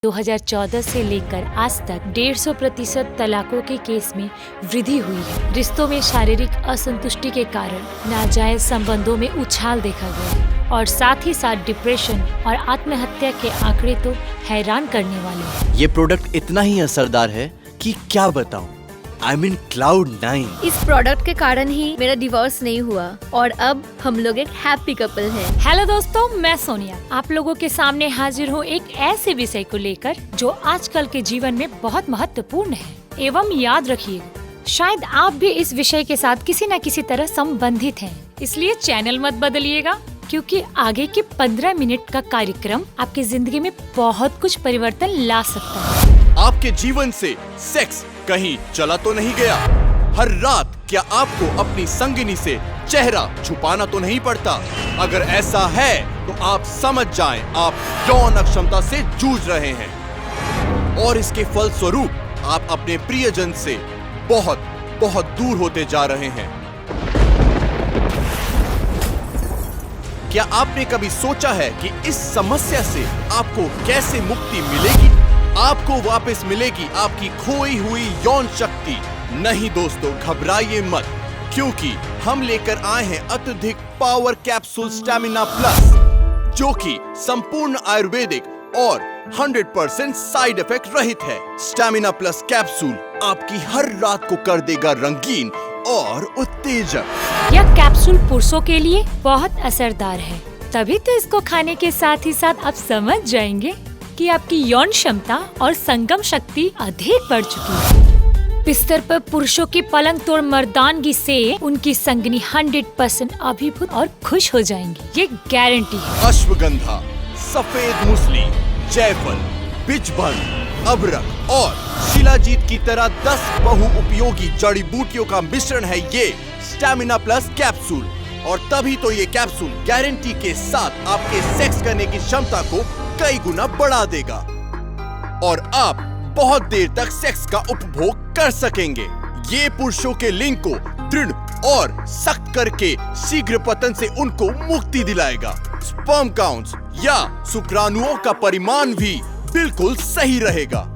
2014 से लेकर आज तक 150% तलाकों के केस में वृद्धि हुई है। रिश्तों में शारीरिक असंतुष्टि के कारण नाजायज संबंधों में उछाल देखा गया और साथ ही साथ डिप्रेशन और आत्महत्या के आंकड़े तो हैरान करने वाले हैं। ये प्रोडक्ट इतना ही असरदार है कि क्या बताऊं। I mean Cloud 9। इस प्रोडक्ट के कारण ही मेरा डिवोर्स नहीं हुआ और अब हम लोग एक हैप्पी कपल हैं। हेलो दोस्तों, मैं सोनिया आप लोगों के सामने हाजिर हूँ एक ऐसे विषय को लेकर जो आजकल के जीवन में बहुत महत्वपूर्ण है एवं याद रखिएगा, शायद आप भी इस विषय के साथ किसी न किसी तरह संबंधित हैं। इसलिए चैनल मत बदलिएगा क्योंकि आगे के 15 मिनट का कार्यक्रम आपकी जिंदगी में बहुत कुछ परिवर्तन ला सकता है। आपके जीवन से सेक्स कहीं चला तो नहीं गया? हर रात क्या आपको अपनी संगिनी से चेहरा छुपाना तो नहीं पड़ता? अगर ऐसा है तो आप समझ जाएं आप यौन अक्षमता से जूझ रहे हैं और इसके फलस्वरूप आप अपने प्रियजन से बहुत बहुत दूर होते जा रहे हैं। क्या आपने कभी सोचा है कि इस समस्या से आपको कैसे मुक्ति मिलेगी? आपको वापस मिलेगी आपकी खोई हुई यौन शक्ति। नहीं दोस्तों, घबराइए मत, क्योंकि हम लेकर आए हैं अत्यधिक पावर कैप्सूल स्टैमिना प्लस, जो कि संपूर्ण आयुर्वेदिक और 100% साइड इफेक्ट रहित है। स्टैमिना प्लस कैप्सूल आपकी हर रात को कर देगा रंगीन और उत्तेजक। यह कैप्सूल पुरुषों के लिए बहुत असरदार है, तभी तो इसको खाने के साथ ही साथ आप समझ जाएंगे कि आपकी यौन क्षमता और संगम शक्ति अधिक बढ़ चुकी है। बिस्तर पर पुरुषों की पलंग तोड़ मर्दानगी से उनकी संगनी 100% अभिभूत और खुश हो जाएंगी, ये गारंटी है। अश्वगंधा, सफेद मूसली, जायफल, बिजभन, अबरक और शिलाजीत की तरह 10 बहुउपयोगी जड़ी बूटियों का मिश्रण है ये स्टैमिना प्लस कैप्सूल। और तभी तो ये कैप्सूल गारंटी के साथ आपके सेक्स करने की क्षमता को कई गुना बढ़ा देगा और आप बहुत देर तक सेक्स का उपभोग कर सकेंगे। ये पुरुषों के लिंग को दृढ़ और सख्त करके शीघ्र पतन से उनको मुक्ति दिलाएगा। स्पर्म काउंट्स या शुक्राणुओं का परिमाण भी बिल्कुल सही रहेगा।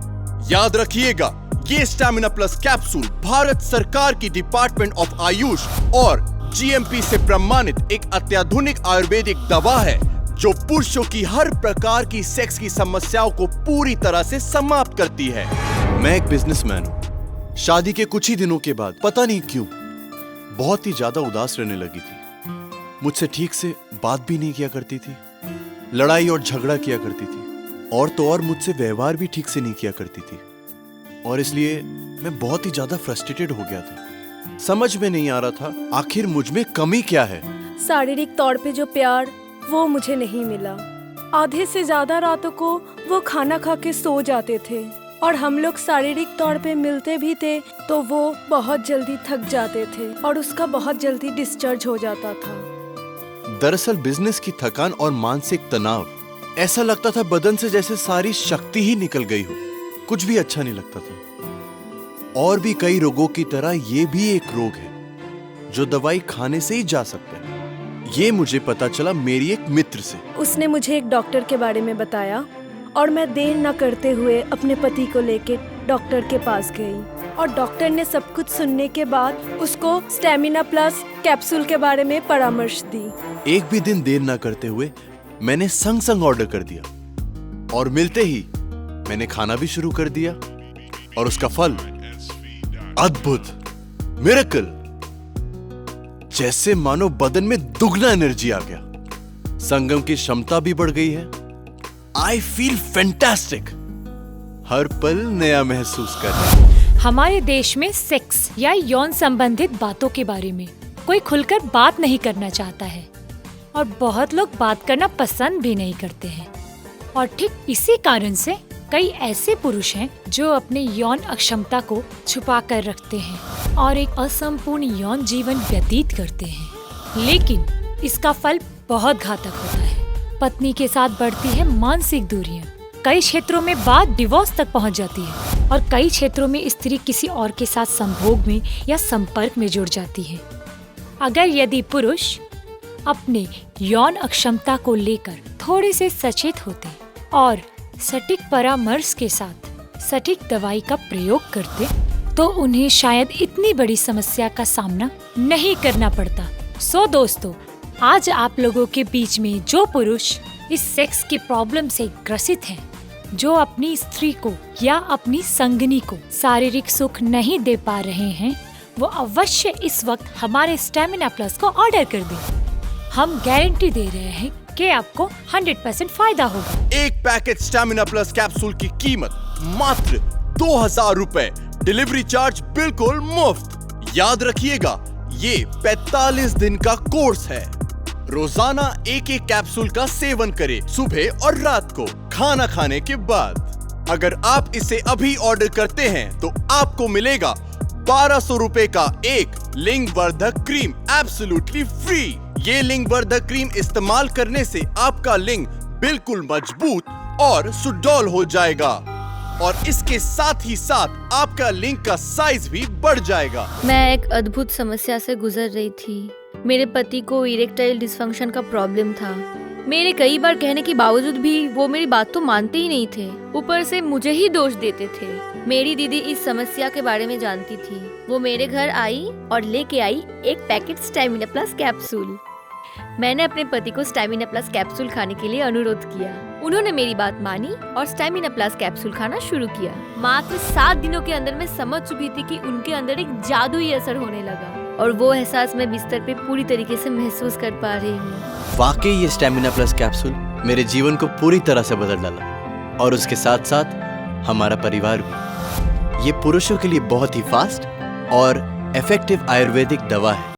याद रखिएगा, ये स्टैमिना प्लस कैप्सूल भारत सरकार की डिपार्टमेंट ऑफ आयुष और GMP से प्रमाणित एक अत्याधुनिक आयुर्वेदिक दवा है जो पुरुषों की हर प्रकार की सेक्स की समस्याओं को पूरी तरह से समाप्त करती है। मैं एक बिजनेसमैन हूँ। शादी के कुछ ही दिनों के बाद पता नहीं क्यों बहुत ही ज्यादा उदास रहने लगी थी। मुझसे ठीक से बात भी नहीं किया करती थी, लड़ाई और झगड़ा किया करती थी और तो और मुझसे व्यवहार भी ठीक से नहीं किया करती थी और इसलिए मैं बहुत ही ज्यादा फ्रस्ट्रेटेड हो गया था। समझ में नहीं आ रहा था आखिर मुझ में कमी क्या है। शारीरिक तौर पे जो प्यार वो मुझे नहीं मिला। आधे से ज्यादा रातों को वो खाना खा के सो जाते थे और हम लोग शारीरिक तौर पे मिलते भी थे तो वो बहुत जल्दी थक जाते थे और उसका बहुत जल्दी डिस्चार्ज हो जाता था। दरअसल बिजनेस की थकान और मानसिक तनाव, ऐसा लगता था बदन से जैसे सारी शक्ति ही निकल गई हो, कुछ भी अच्छा नहीं लगता था। और भी कई रोगों की तरह ये भी एक रोग है जो दवाई खाने से ही जा सकता है। ये मुझे पता चला मेरी एक मित्र से। उसने मुझे एक डॉक्टर के बारे में बताया और मैं देर न करते हुए अपने पति को लेके डॉक्टर के पास गई और डॉक्टर ने सब कुछ सुनने के बाद उसको स्टैमिना प्लस कैप्सूल के बारे में परामर्श दी। एक भी दिन देर न करते हुए मैंने संग संग ऑर्डर कर दिया और मिलते ही मैंने खाना भी शुरू कर दिया और उसका फल अद्भुत, मिरेकल, जैसे मानो बदन में दुगना एनर्जी आ गया। संगम की क्षमता भी बढ़ गई है। आई फील फैंटास्टिक, हर पल नया महसूस कर रहा हूं। हमारे देश में सेक्स या यौन संबंधित बातों के बारे में कोई खुलकर बात नहीं करना चाहता है और बहुत लोग बात करना पसंद भी नहीं करते हैं और ठीक इसी कारण से कई ऐसे पुरुष हैं जो अपने यौन अक्षमता को छुपा कर रखते हैं और एक असंपूर्ण यौन जीवन व्यतीत करते हैं। लेकिन इसका फल बहुत घातक होता है। पत्नी के साथ बढ़ती है मानसिक दूरियां, कई क्षेत्रों में बात डिवोर्स तक पहुंच जाती है और कई क्षेत्रों में स्त्री किसी और के साथ संभोग में या संपर्क में जुड़ जाती है। अगर यदि पुरुष अपने यौन अक्षमता को लेकर थोड़े से सचेत होते और सटीक परामर्श के साथ सटीक दवाई का प्रयोग करते तो उन्हें शायद इतनी बड़ी समस्या का सामना नहीं करना पड़ता। सो दोस्तों, आज आप लोगों के बीच में जो पुरुष इस सेक्स की प्रॉब्लम से ग्रसित हैं, जो अपनी स्त्री को या अपनी संगनी को शारीरिक सुख नहीं दे पा रहे हैं, वो अवश्य इस वक्त हमारे स्टेमिना प्लस को ऑर्डर कर दें। हम गारंटी दे रहे हैं कि आपको 100% फायदा होगा। एक पैकेट स्टैमिना प्लस कैप्सूल की कीमत मात्र 2000 रुपए, डिलीवरी चार्ज बिल्कुल मुफ्त। याद रखिएगा, ये 45 दिन का कोर्स है। रोजाना एक एक कैप्सूल का सेवन करें, सुबह और रात को खाना खाने के बाद। अगर आप इसे अभी ऑर्डर करते हैं तो आपको मिलेगा 1200 रुपए का एक लिंग वर्धक क्रीम एब्सोल्युटली फ्री। ये लिंग वर्धक क्रीम इस्तेमाल करने से आपका लिंग बिल्कुल मजबूत और सुडौल हो जाएगा और इसके साथ ही साथ आपका लिंग का साइज भी बढ़ जाएगा। मैं एक अद्भुत समस्या से गुजर रही थी। मेरे पति को इरेक्टाइल डिसफंक्शन का प्रॉब्लम था। मेरे कई बार कहने के बावजूद भी वो मेरी बात तो मानते ही नहीं थे, ऊपर से मुझे ही दोष देते थे। मेरी दीदी इस समस्या के बारे में जानती थी। वो मेरे घर आई और लेके आई एक पैकेट स्टैमिना प्लस कैप्सूल। मैंने अपने पति को स्टैमिना प्लस कैप्सूल खाने के लिए अनुरोध किया। उन्होंने मेरी बात मानी और स्टैमिना प्लस कैप्सूल खाना शुरू किया। मात्र 7 दिनों के अंदर मैं समझ चुकी थी कि उनके अंदर एक जादुई असर होने लगा और वो एहसास मैं बिस्तर पे पूरी तरीके से महसूस कर पा रही हूँ। वाकई ये स्टेमिना प्लस कैप्सूल मेरे जीवन को पूरी तरह से बदल डाला और उसके साथ साथ हमारा परिवार भी। ये पुरुषों के लिए बहुत ही फास्ट और इफेक्टिव आयुर्वेदिक दवा है।